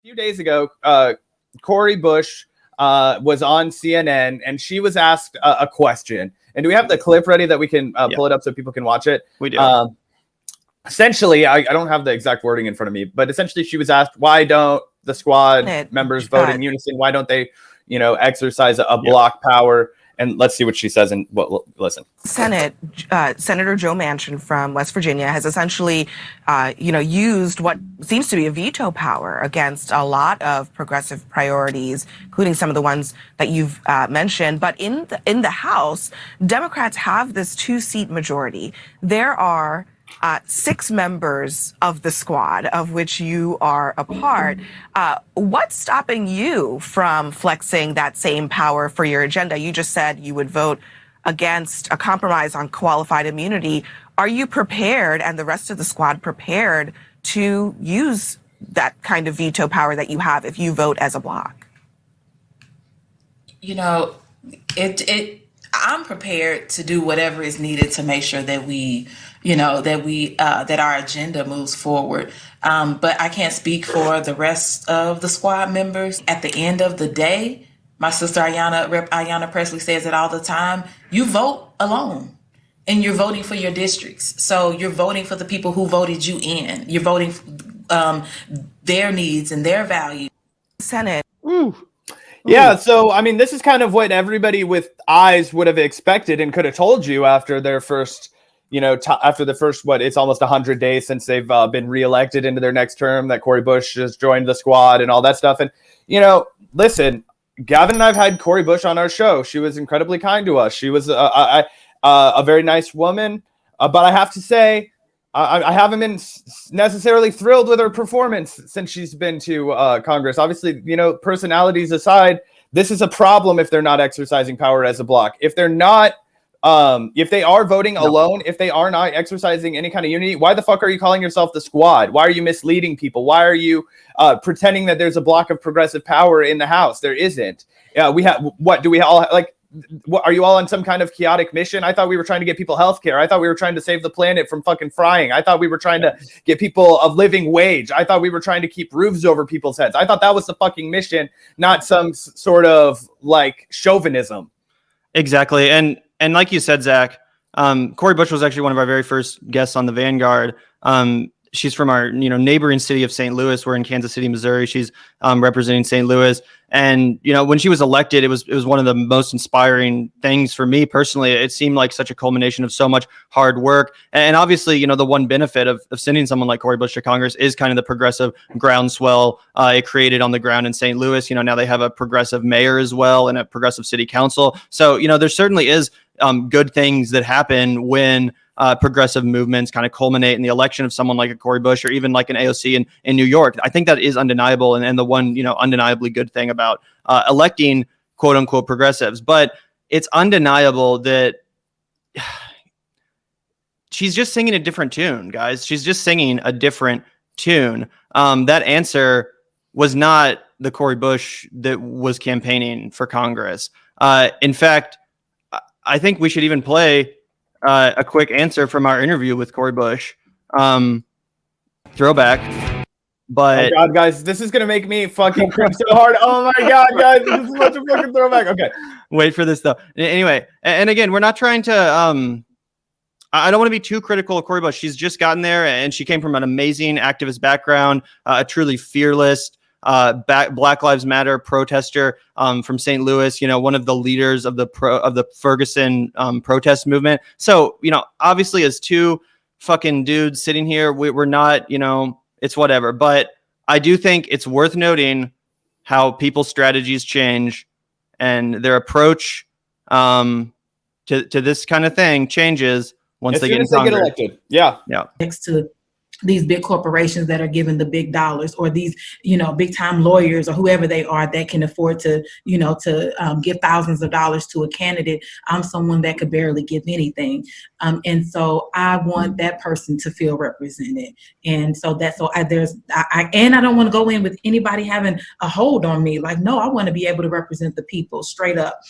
few days ago, Cori Bush was on CNN, and she was asked a question. And do we have the clip ready that we can pull it up so people can watch it? We do. Essentially, I don't have the exact wording in front of me, but essentially she was asked, why don't the squad members vote in unison? Why don't they, exercise a block power? And let's see what she says. And listen. Senator Joe Manchin from West Virginia has essentially, used what seems to be a veto power against a lot of progressive priorities, including some of the ones that you've mentioned. But in the House, Democrats have this 2-seat majority. There are 6 members of the squad, of which you are a part. What's stopping you from flexing that same power for your agenda? You just said you would vote against a compromise on qualified immunity. Are you prepared, and the rest of the squad prepared, to use that kind of veto power that you have if you vote as a bloc? I'm prepared to do whatever is needed to make sure that that our agenda moves forward. But I can't speak for the rest of the squad members. At the end of the day, my sister Ayanna Presley says it all the time. You vote alone, and you're voting for your districts. So you're voting for the people who voted you in. You're voting their needs and their values. Senate. Yeah, so I mean, this is kind of what everybody with eyes would have expected and could have told you after their first, after the first, it's almost 100 days since they've been reelected into their next term, that Cori Bush has joined the squad and all that stuff. And, listen, Gavin and I've had Cori Bush on our show. She was incredibly kind to us. She was a very nice woman. But I have to say, I haven't been necessarily thrilled with her performance since she's been to Congress. Obviously, personalities aside, this is a problem if they're not exercising power as a bloc. If they're not, if they are voting alone, if they are not exercising any kind of unity, why the fuck are you calling yourself the squad? Why are you misleading people? Why are you pretending that there's a block of progressive power in the House? There isn't. We have, what do we all like? What, are you all on some kind of chaotic mission? I thought we were trying to get people health care. I thought we were trying to save the planet from fucking frying. I thought we were trying to get people a living wage. I thought we were trying to keep roofs over people's heads. I thought that was the fucking mission, not some sort of like chauvinism. Exactly. And like you said, Zach, Cori Bush was actually one of our very first guests on the Vanguard. She's from our neighboring city of St. Louis. We're in Kansas City, Missouri. She's representing St. Louis. And, when she was elected, it was one of the most inspiring things for me personally. It seemed like such a culmination of so much hard work. And obviously, the one benefit of sending someone like Cori Bush to Congress is kind of the progressive groundswell it created on the ground in St. Louis. Now they have a progressive mayor as well and a progressive city council. So, there certainly is good things that happen when progressive movements kind of culminate in the election of someone like a Cori Bush or even like an AOC in New York. I think that is undeniable and the one, undeniably good thing about electing quote unquote progressives. But it's undeniable that she's just singing a different tune, guys. She's just singing a different tune. That answer was not the Cori Bush that was campaigning for Congress. In fact, I think we should even play a quick answer from our interview with Cori Bush. Throwback. But oh God, guys, this is gonna make me fucking cringe so hard. Oh my God, guys, this is such a fucking throwback. Okay, wait for this though. Anyway, and again, we're not trying to. I don't want to be too critical of Cori Bush. She's just gotten there, and she came from an amazing activist background, a truly fearless Black Lives Matter protester from St. Louis, one of the leaders of the Ferguson protest movement. So, obviously as two fucking dudes sitting here, we're not, it's whatever. But I do think it's worth noting how people's strategies change and their approach to this kind of thing changes once they get elected. Yeah. Next to these big corporations that are giving the big dollars, or these, big time lawyers or whoever they are that can afford to, give thousands of dollars to a candidate. I'm someone that could barely give anything. And so I want that person to feel represented. And so I don't want to go in with anybody having a hold on me. Like, no, I want to be able to represent the people straight up.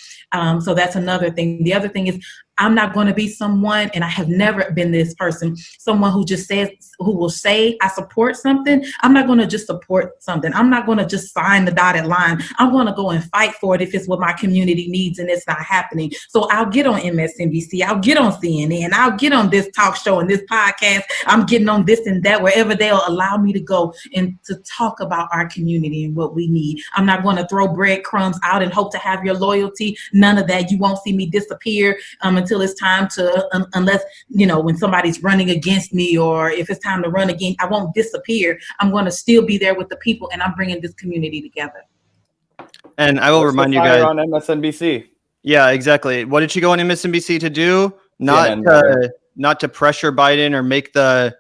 So that's another thing. The other thing is, I'm not going to be someone, and I have never been this person, someone who just says, who will say I support something. I'm not going to just support something. I'm not going to just sign the dotted line. I'm going to go and fight for it if it's what my community needs and it's not happening. So I'll get on MSNBC. I'll get on CNN. I'll get on this talk show and this podcast. I'm getting on this and that, wherever they'll allow me to go and to talk about our community and what we need. I'm not going to throw breadcrumbs out and hope to have your loyalty. None of that. You won't see me disappear until it's time to, unless, when somebody's running against me, or if it's time to run again, I won't disappear. I'm going to still be there with the people, and I'm bringing this community together. And I will remind you guys on MSNBC. Yeah, exactly. What did she go on MSNBC to do? Not to pressure Biden or make the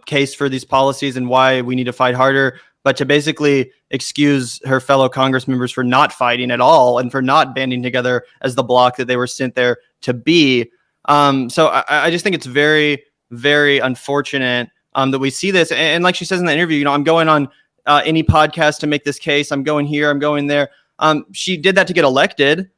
case for these policies and why we need to fight harder, but to basically excuse her fellow Congress members for not fighting at all and for not banding together as the bloc that they were sent there to be. So I just think it's very, very unfortunate that we see this. And like she says in the interview, I'm going on any podcast to make this case. I'm going here. I'm going there. She did that to get elected,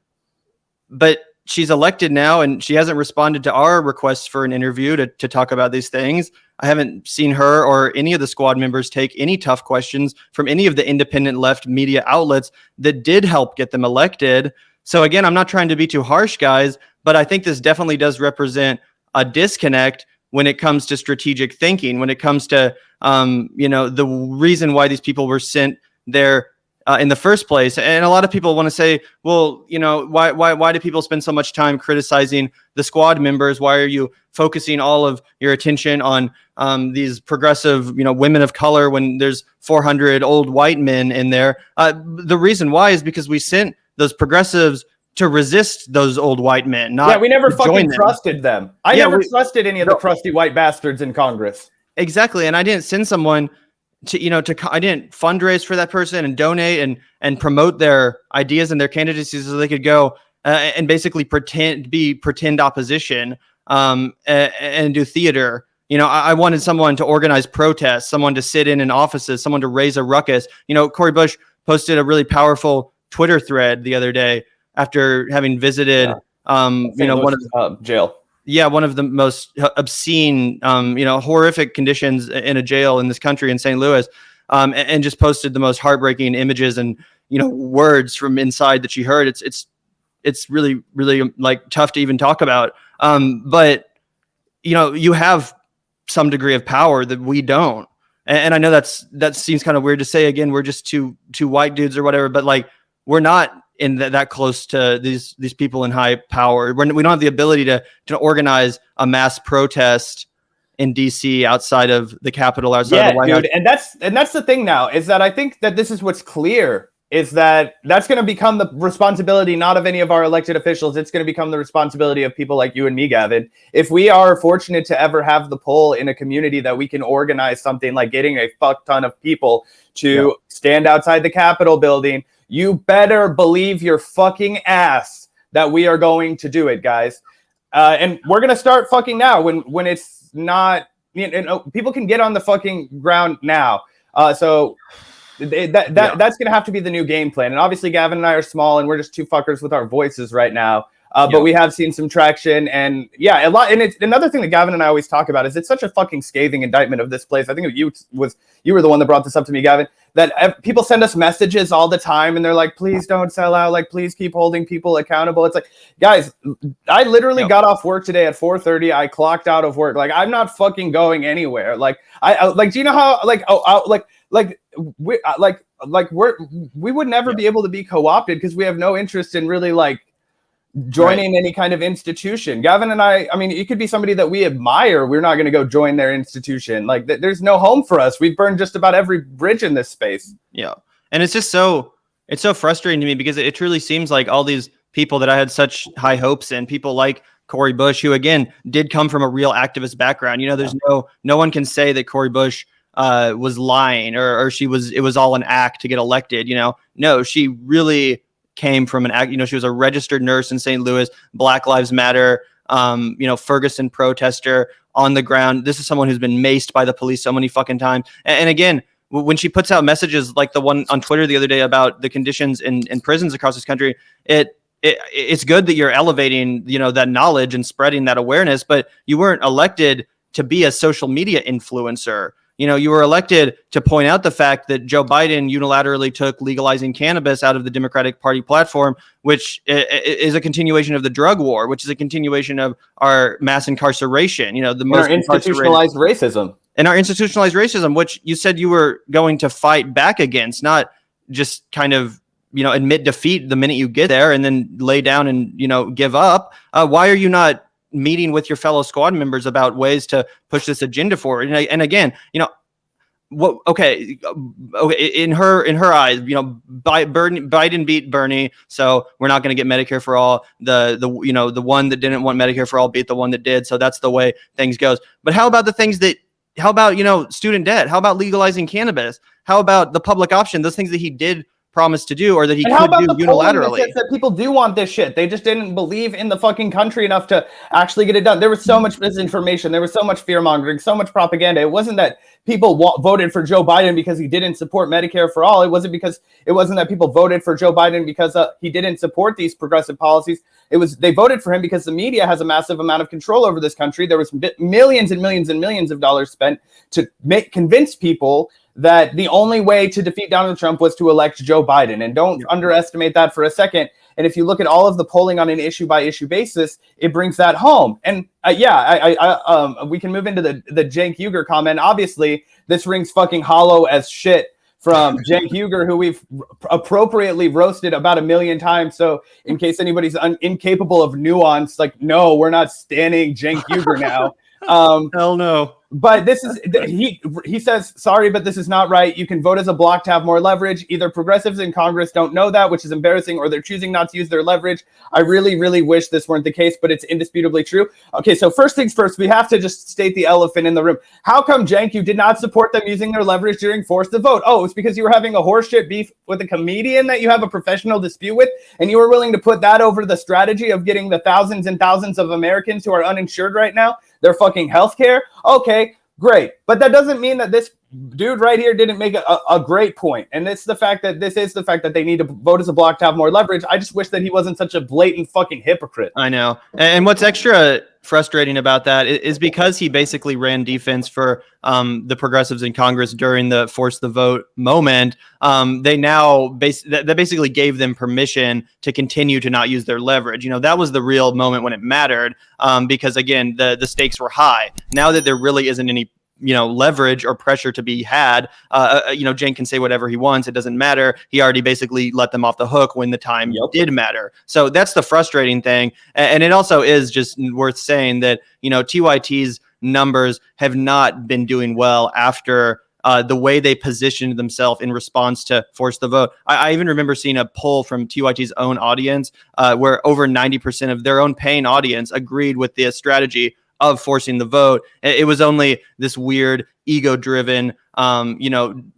but she's elected now and she hasn't responded to our requests for an interview to talk about these things. I haven't seen her or any of the squad members take any tough questions from any of the independent left media outlets that did help get them elected. So again, I'm not trying to be too harsh, guys, but I think this definitely does represent a disconnect when it comes to strategic thinking, when it comes to, the reason why these people were sent there in the first place. And a lot of people want to say, well, why do people spend so much time criticizing the squad members? Why are you focusing all of your attention on these progressive, women of color when there's 400 old white men in there? The reason why is because we sent those progressives to resist those old white men. We never fucking trusted them. I never trusted any of the crusty white bastards in Congress. Exactly. And I didn't send someone I didn't fundraise for that person and donate and promote their ideas and their candidacies so they could go and basically pretend opposition and do theater. I wanted someone to organize protests, someone to sit in offices, someone to raise a ruckus. Cori Bush posted a really powerful Twitter thread the other day after having visited, one of jail. Yeah, one of the most obscene, horrific conditions in a jail in this country in St. Louis, and just posted the most heartbreaking images and words from inside that she heard. It's really, really tough to even talk about. But you have some degree of power that we don't, and I know that seems kind of weird to say. Again, we're just two white dudes or whatever, but we're not in that close to these people in high power. We don't have the ability to organize a mass protest in DC outside of the Capitol, outside of the White House. And that's the thing now, is that I think that this is what's clear, is that that's going to become the responsibility not of any of our elected officials. It's going to become the responsibility of people like you and me, Gavin. If we are fortunate to ever have the pull in a community that we can organize something like getting a fuck ton of people to stand outside the Capitol building, you better believe your fucking ass that we are going to do it, guys. And we're going to start fucking now when it's not, people can get on the fucking ground now. So that's going to have to be the new game plan. And obviously Gavin and I are small and we're just two fuckers with our voices right now. But we have seen some traction and a lot. And it's another thing that Gavin and I always talk about is it's such a fucking scathing indictment of this place. I think you were the one that brought this up to me, Gavin, that people send us messages all the time and they're like, please don't sell out. Please keep holding people accountable. It's guys, I literally got off work today at 4:30. I clocked out of work. I'm not fucking going anywhere. Do you know how, we would never be able to be co-opted because we have no interest in really joining any kind of institution. Gavin and I mean, it could be somebody that we admire. We're not going to go join their institution. There's no home for us. We've burned just about every bridge in this space. Yeah. And it's just it's so frustrating to me because it truly seems like all these people that I had such high hopes in, people like Cori Bush, who again did come from a real activist background. There's no one can say that Cori Bush was lying or it was all an act to get elected. No, she really came from an act. She was a registered nurse in St. Louis, Black Lives Matter, Ferguson protester on the ground. This is someone who's been maced by the police so many fucking times. And again, when she puts out messages like the one on Twitter the other day about the conditions in prisons across this country, it it's good that you're elevating, that knowledge and spreading that awareness, but you weren't elected to be a social media influencer. You were elected to point out the fact that Joe Biden unilaterally took legalizing cannabis out of the Democratic Party platform, which is a continuation of the drug war, which is a continuation of our mass incarceration, the most institutionalized racism. And our institutionalized racism, which you said you were going to fight back against, not just kind of, admit defeat the minute you get there and then lay down and, give up. Why are you not meeting with your fellow squad members about ways to push this agenda forward? And again, okay, in her eyes, Biden beat Bernie, so we're not going to get Medicare for all. The one that didn't want Medicare for all beat the one that did, so that's the way things goes. But how about student debt? How about legalizing cannabis? How about the public option? Those things that he did promise to do, or that he could do unilaterally. That people do want this shit. They just didn't believe in the fucking country enough to actually get it done. There was so much misinformation. There was so much fear mongering, so much propaganda. It wasn't that people voted for Joe Biden because he didn't support Medicare for all. It wasn't that people voted for Joe Biden because he didn't support these progressive policies. They voted for him because the media has a massive amount of control over this country. There was millions and millions and millions of dollars spent to convince people that the only way to defeat Donald Trump was to elect Joe Biden. And don't underestimate that for a second. And if you look at all of the polling on an issue by issue basis, it brings that home. And we can move into the Cenk Uygur comment. Obviously, this rings fucking hollow as shit from Cenk Uygur, who we've appropriately roasted about 1 million times. So in case anybody's incapable of nuance, like, no, we're not standing Cenk Uygur now. Hell no. But this is, he says, sorry, but this is not right. You can vote as a bloc to have more leverage. Either progressives in Congress don't know that, which is embarrassing, or they're choosing not to use their leverage. I really, really wish this weren't the case, but it's indisputably true. Okay, so first things first, we have to just state the elephant in the room. How come, Cenk, you did not support them using their leverage during Force the Vote? Oh, it's because you were having a horseshit beef with a comedian that you have a professional dispute with, and you were willing to put that over the strategy of getting the thousands and thousands of Americans who are uninsured right now their fucking health care? Okay, great. But that doesn't mean that this dude right here didn't make a great point. And it's the fact that they need to vote as a bloc to have more leverage. I just wish that he wasn't such a blatant fucking hypocrite. I know. And what's extra frustrating about that is because he basically ran defense for the progressives in Congress during the Force the Vote moment. They now that basically gave them permission to continue to not use their leverage. That was the real moment when it mattered, because again, the stakes were high. Now that there really isn't any leverage or pressure to be had, Cenk can say whatever he wants. It doesn't matter. He already basically let them off the hook when the time did matter. So that's the frustrating thing. And it also is just worth saying that, TYT's numbers have not been doing well after the way they positioned themselves in response to Force the Vote. I even remember seeing a poll from TYT's own audience where over 90% of their own paying audience agreed with the strategy of forcing the vote. It was only this weird ego-driven,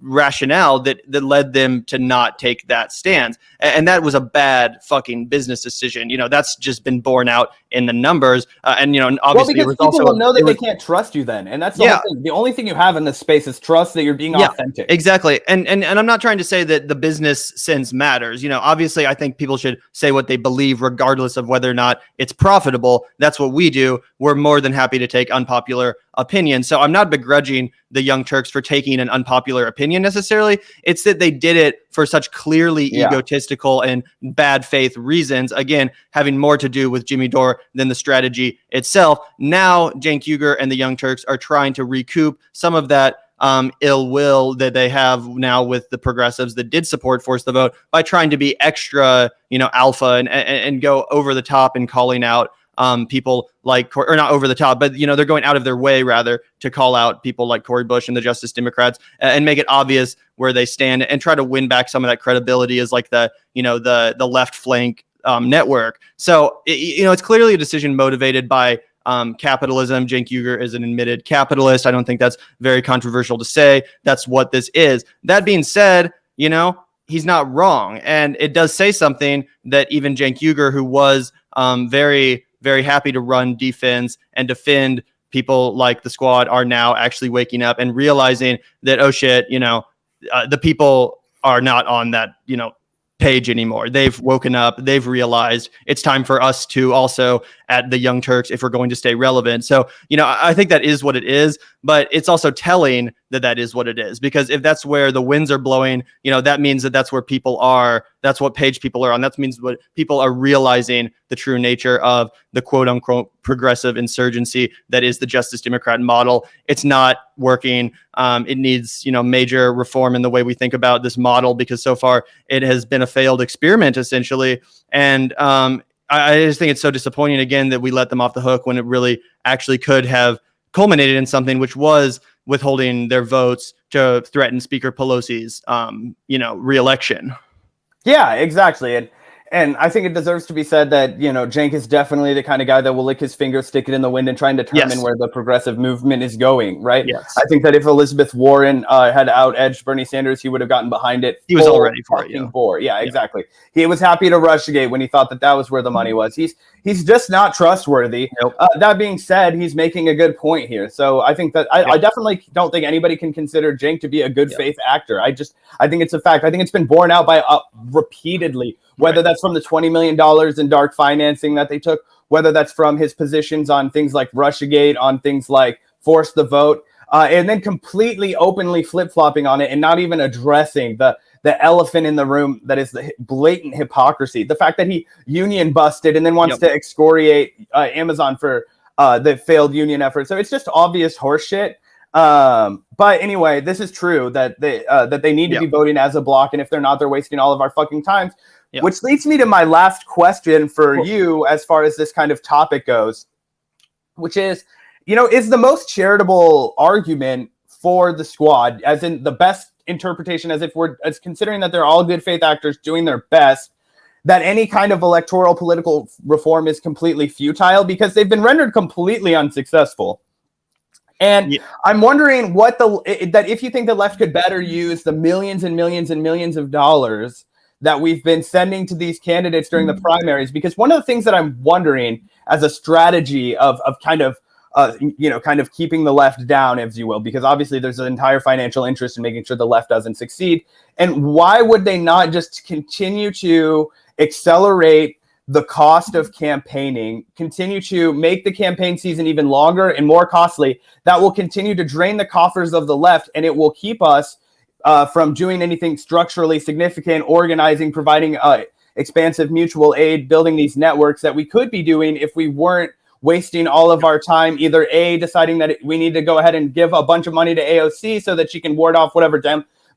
rationale that led them to not take that stance. And that was a bad fucking business decision. That's just been borne out in the numbers. And obviously, because people will know that they can't trust you then. And that's the whole thing. The only thing you have in this space is trust that you're being authentic. Exactly. And I'm not trying to say that the business sense matters. Obviously, I think people should say what they believe, regardless of whether or not it's profitable. That's what we do. We're more than happy to take unpopular opinions. So I'm not begrudging the Young Turks for taking an unpopular opinion necessarily. It's that they did it for such clearly egotistical and bad faith reasons. Again, having more to do with Jimmy Dore than the strategy itself. Now, Cenk Uygur and the Young Turks are trying to recoup some of that ill will that they have now with the progressives that did support Force the Vote by trying to be extra, alpha and go over the top and calling out people like, or not over the top, but they're going out of their way rather to call out people like Cori Bush and the Justice Democrats and make it obvious where they stand and try to win back some of that credibility as like the left flank network. So it's clearly a decision motivated by capitalism. Cenk Uygur is an admitted capitalist. I don't think that's very controversial to say. That's what this is. That being said, he's not wrong, and it does say something that even Cenk Uygur, who was very, very happy to run defense and defend people like the squad, are now actually waking up and realizing that, oh shit, the people are not on that, page anymore. They've woken up. They've realized it's time for us to also add the Young Turks if we're going to stay relevant. So, I think that is what it is, but it's also telling that that is what it is, because if that's where the winds are blowing, that means that that's where people are. That's what page people are on. That means what people are realizing the true nature of the quote unquote progressive insurgency that is the Justice Democrat model. It's not working. It needs, major reform in the way we think about this model, because so far it has been a failed experiment essentially. And I just think it's so disappointing again that we let them off the hook when it really actually could have culminated in something, which was withholding their votes to threaten Speaker Pelosi's, reelection. Yeah, exactly. And I think it deserves to be said that, Cenk is definitely the kind of guy that will lick his finger, stick it in the wind, and try and determine where the progressive movement is going, right? Yes. I think that if Elizabeth Warren had out-edged Bernie Sanders, he would have gotten behind it. He was all ready for it. Yeah, exactly. He was happy to Russiagate when he thought that was where the money was. He's just not trustworthy. Nope. That being said, he's making a good point here. So I think that I definitely don't think anybody can consider Cenk to be a good faith actor. I think it's a fact. I think it's been borne out by repeatedly, whether that's from the $20 million in dark financing that they took, whether that's from his positions on things like Russiagate, on things like force the vote, and then completely openly flip-flopping on it and not even addressing the elephant in the room that is the blatant hypocrisy. The fact that he union busted and then wants to excoriate Amazon for the failed union effort. So it's just obvious horseshit. But anyway, this is true that they need to be voting as a block, and if they're not, they're wasting all of our fucking time. Which leads me to my last question for you as far as this kind of topic goes, which is, is the most charitable argument for the squad, as in the best interpretation, as considering that they're all good faith actors doing their best, that any kind of electoral political reform is completely futile because they've been rendered completely unsuccessful. And I'm wondering that if you think the left could better use the millions and millions and millions of dollars that we've been sending to these candidates during the primaries, because one of the things that I'm wondering as a strategy of kind of keeping the left down, if you will, because obviously there's an entire financial interest in making sure the left doesn't succeed. And why would they not just continue to accelerate the cost of campaigning, continue to make the campaign season even longer and more costly? That will continue to drain the coffers of the left, and it will keep us from doing anything structurally significant, organizing, providing expansive mutual aid, building these networks that we could be doing if we weren't wasting all of our time either deciding that we need to go ahead and give a bunch of money to AOC so that she can ward off whatever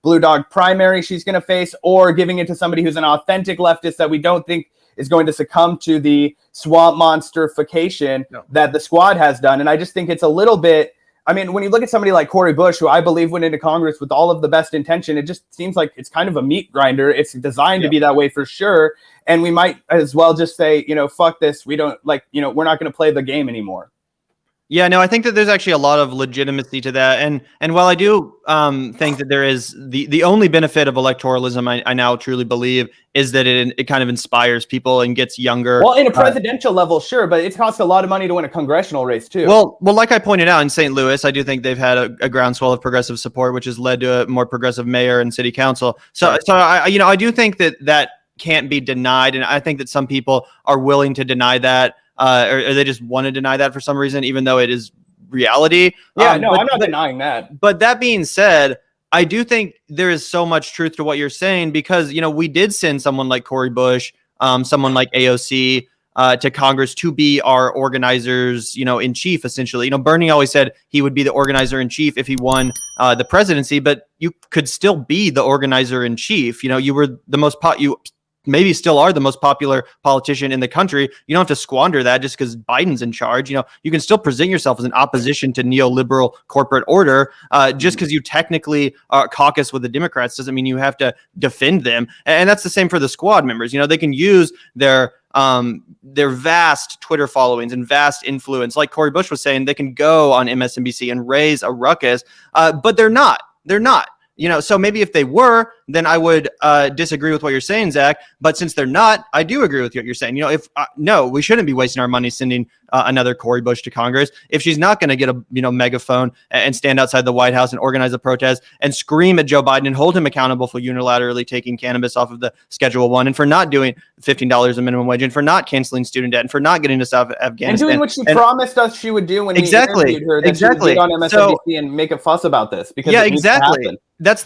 blue dog primary she's going to face, or giving it to somebody who's an authentic leftist that we don't think is going to succumb to the swamp monsterification that the squad has done. And I just think it's a little bit, when you look at somebody like Cori Bush, who I believe went into Congress with all of the best intention, it just seems like it's kind of a meat grinder. It's designed to be that way for sure. And we might as well just say, fuck this. We don't we're not going to play the game anymore. Yeah, no, I think that there's actually a lot of legitimacy to that. And while I do think that there is the only benefit of electoralism, I now truly believe, is that it kind of inspires people and gets younger. Well, in a presidential level, sure, but it costs a lot of money to win a congressional race too. Well, like I pointed out in St. Louis, I do think they've had a groundswell of progressive support, which has led to a more progressive mayor and city council. So I do think that can't be denied, and I think that some people are willing to deny that. Or they just want to deny that for some reason, even though it is reality. I'm not denying that. But that being said, I do think there is so much truth to what you're saying, because, we did send someone like Cori Bush, someone like AOC to Congress to be our organizers, in chief, essentially. Bernie always said he would be the organizer in chief if he won the presidency, but you could still be the organizer in chief. You were the most you maybe still are the most popular politician in the country. You don't have to squander that just because Biden's in charge. You can still present yourself as an opposition to neoliberal corporate order. Just because you technically caucus with the Democrats doesn't mean you have to defend them. And that's the same for the squad members. They can use their vast Twitter followings and vast influence. Like Cori Bush was saying, they can go on MSNBC and raise a ruckus, but they're not. So maybe if they were, then I would disagree with what you're saying, Zach. But since they're not, I do agree with what you're saying. No, we shouldn't be wasting our money sending another Cori Bush to Congress, if she's not going to get a megaphone and stand outside the White House and organize a protest and scream at Joe Biden and hold him accountable for unilaterally taking cannabis off of the Schedule 1 and for not doing $15 a minimum wage and for not canceling student debt and for not getting to South Afghanistan. And doing what she promised us she would do when we interviewed her, that she would get on MSNBC and make a fuss about this. Because exactly. That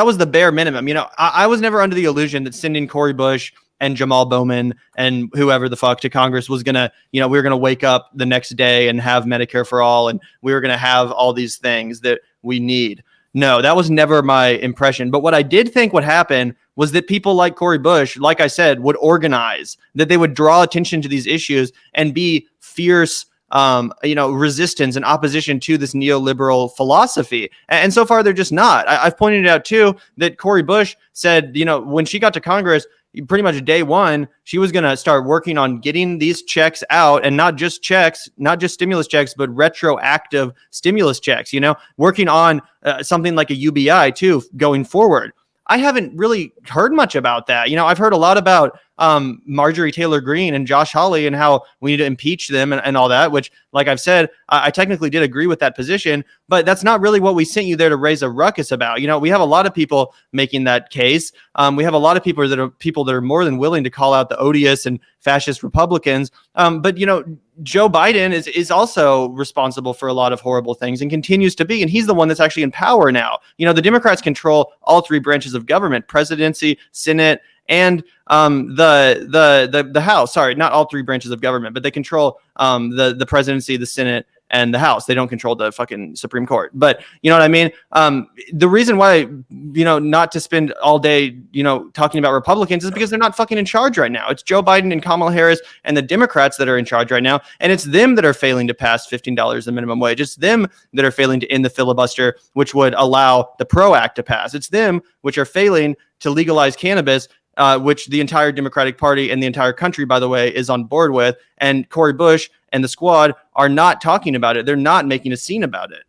was the bare minimum. I was never under the illusion that sending Cori Bush and Jamal Bowman and whoever the fuck to Congress was gonna, we were gonna wake up the next day and have Medicare for all, and we were gonna have all these things that we need. No, that was never my impression. But what I did think would happen was that people like Cori Bush, like I said, would organize, that they would draw attention to these issues and be fierce resistance and opposition to this neoliberal philosophy. And so far, they're just not. I've pointed out, too, that Cori Bush said, when she got to Congress, pretty much day one, she was going to start working on getting these checks out, and not just stimulus checks, but retroactive stimulus checks, working on something like a UBI, too, going forward. I haven't really heard much about that. I've heard a lot about Marjorie Taylor Greene and Josh Hawley and how we need to impeach them and all that, which, like I've said, I technically did agree with that position, but that's not really what we sent you there to raise a ruckus about. We have a lot of people making that case. We have a lot of people that are more than willing to call out the odious and fascist Republicans. But Joe Biden is also responsible for a lot of horrible things and continues to be, and he's the one that's actually in power now. The Democrats control all three branches of government: presidency, Senate, and the House. Sorry, not all three branches of government, but they control the presidency, the Senate, and the House. They don't control the fucking Supreme Court. But you know what I mean? The reason why, not to spend all day, talking about Republicans is because they're not fucking in charge right now. It's Joe Biden and Kamala Harris and the Democrats that are in charge right now. And it's them that are failing to pass $15 the minimum wage. It's them that are failing to end the filibuster, which would allow the PRO Act to pass. It's them which are failing to legalize cannabis, which the entire Democratic Party and the entire country, by the way, is on board with. And Cori Bush and the squad are not talking about it. They're not making a scene about it.